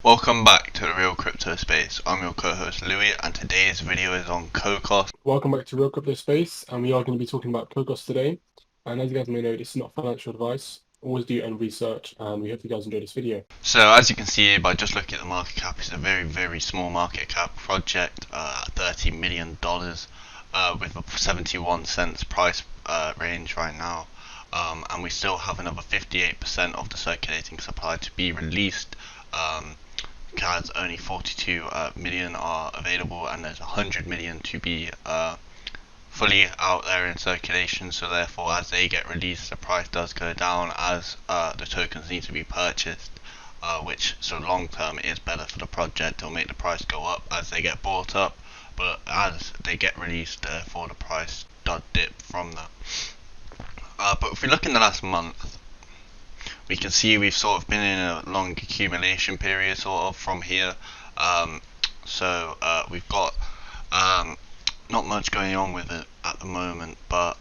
Welcome back to the Real Crypto Space. I'm your co-host Louis, and today's video is on COCOS. Welcome back to Real Crypto Space, and we are going to be talking about COCOS today. And as you guys may know, this is not financial advice. Always do your own research, and we hope you guys enjoy this video. So as you can see by just looking at the market cap, it's a very small market cap project, $30 million, with a 71 cents price range right now. And we still have another 58% of the circulating supply to be released. As only 42 million are available, and there's 100 million to be fully out there in circulation. So therefore, as they get released, the price does go down as the tokens need to be purchased, which so long term is better for the project. It'll make the price go up as they get bought up, but as they get released, therefore the price does dip from that. But if we look in the last month, we can see we've sort of been in a long accumulation period sort of from here. We've got not much going on with it at the moment, but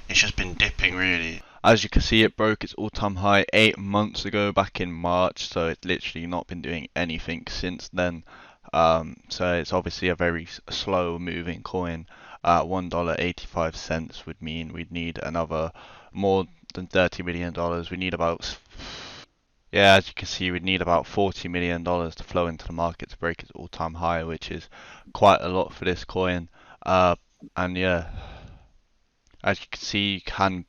it's just been dipping really. As you can see, it broke its all-time high 8 months ago back in March, so it's literally not been doing anything since then. So it's obviously a very slow moving coin. $1.85 would mean we'd need another more than $30 million. We need about, yeah, as you can see, we'd need about $40 million to flow into the market to break its all-time high, which is quite a lot for this coin. And yeah, as you can see,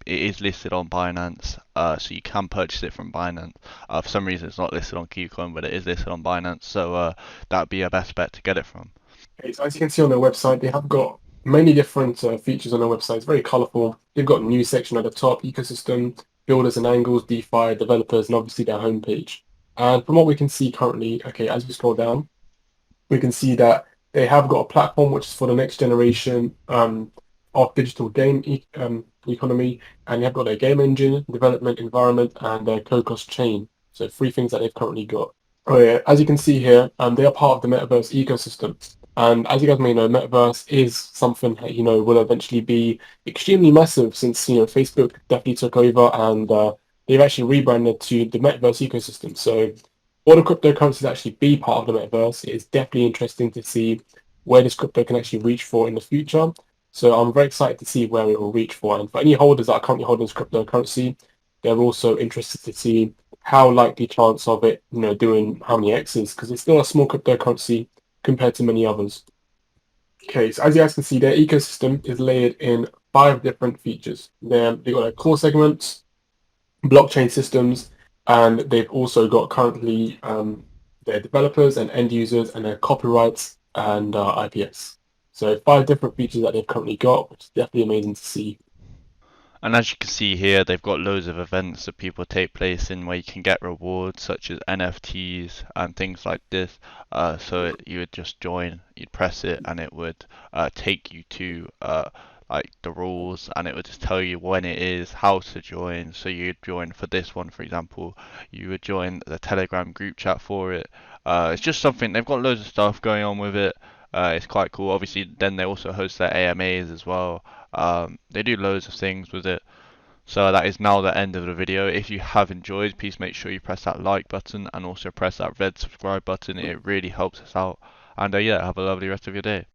it is listed on Binance, so you can purchase it from Binance. For some reason, it's not listed on KuCoin, but it is listed on Binance, so that would be your best bet to get it from. Okay, so as you can see on their website, they have got many different features on their website. It's very colorful. They've got a news section at the top, ecosystem, builders and angles, DeFi, developers, and obviously their homepage. And from what we can see currently, okay, as we scroll down, we can see that they have got a platform which is for the next generation of digital game economy, and they have got their game engine, development environment, and their COCOS chain. So three things that they've currently got. Oh yeah, as you can see here, they are part of the metaverse ecosystem. And as you guys may know, metaverse is something that, will eventually be extremely massive since, Facebook definitely took over and they've actually rebranded to the metaverse ecosystem. So for the cryptocurrencies to actually be part of the metaverse, it's definitely interesting to see where this crypto can actually reach for in the future. So I'm very excited to see where it will reach for. And for any holders that are currently holding this cryptocurrency, they're also interested to see how likely chance of it, doing how many X's, because it's still a small cryptocurrency compared to many others. Okay, so as you guys can see, their ecosystem is layered in 5 different features. They've got their core segments, blockchain systems, and they've also got currently their developers and end users and their copyrights and IPS. So 5 different features that they've currently got, which is definitely amazing to see. And as you can see here, they've got loads of events that people take place in where you can get rewards such as NFTs and things like this. You would just join, you'd press it, and it would take you to like the rules, and it would just tell you when it is, how to join. So you'd join for this one, for example, you would join the Telegram group chat for it. It's just something, they've got loads of stuff going on with it. It's quite cool. Obviously, then they also host their AMAs as well. They do loads of things with it. So that is now the end of the video. If you have enjoyed, please make sure you press that like button and also press that red subscribe button. It really helps us out. And yeah, have a lovely rest of your day.